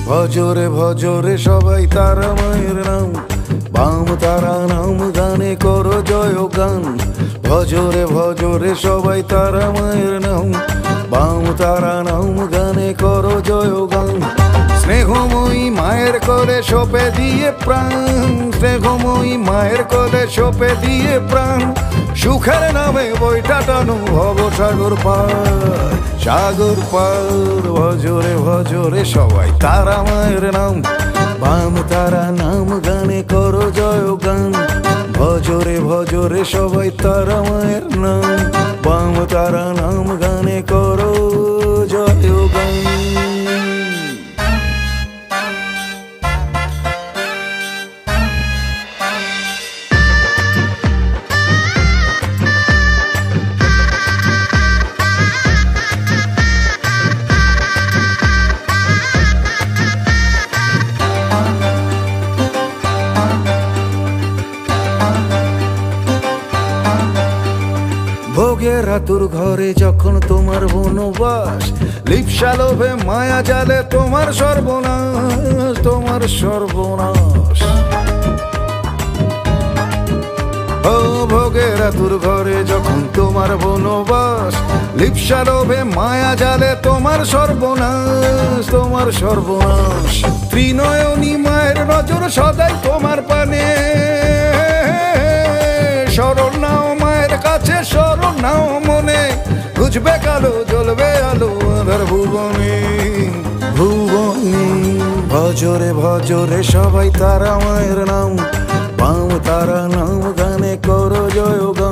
ভজরে ভজরে সবাই তারা মায়ের নাম, বাম তারা নাম গানে করো জয় গান। ভজরে ভজরে সবাই তারা মায়ের নাম, বাম তারা নাম গানে করো জয় গান। স্নেহময়ী মায়ের কোলে সপে দিয়ে প্রাণ, স্নেহময়ী মায়ের কোলে সপে দিয়ে প্রাণ। সুখের নামে বইটা টানো ভব সাগর পার, সাগর পার। ভজরে ভজরে সবাই তারা মায়ের নাম, বাম তারা নাম গানে করো জয় গান। ভজরে ভজরে সবাই তারা মায়ের নাম, বাম তারা নাম গানে করো জয় গান। ভোগের আতুর ঘরে যখন তোমার বনবাস, লিপ্সা লোভে মায়া জালে তোমার সর্বনাশ, তোমার সর্বনাশ। ও ভোগের আতুর ঘরে যখন তোমার বনবাস, লিপ্সা লোভে মায়া জালে তোমার সর্বনাশ, তোমার সর্বনাশ। ত্রিনয়নী মায়ের নজর সদাই তোমার পানে, শরণ নাও মায়ের কাছে, শরণ নাও মনে। বুঝবে কালো জ্বলবে আলো আধার ভুবনে, ভুবনে। ভজরে ভজরে সবাই তারা মায়ের নাম, বাম তারা নাম গানে করো জয় গান।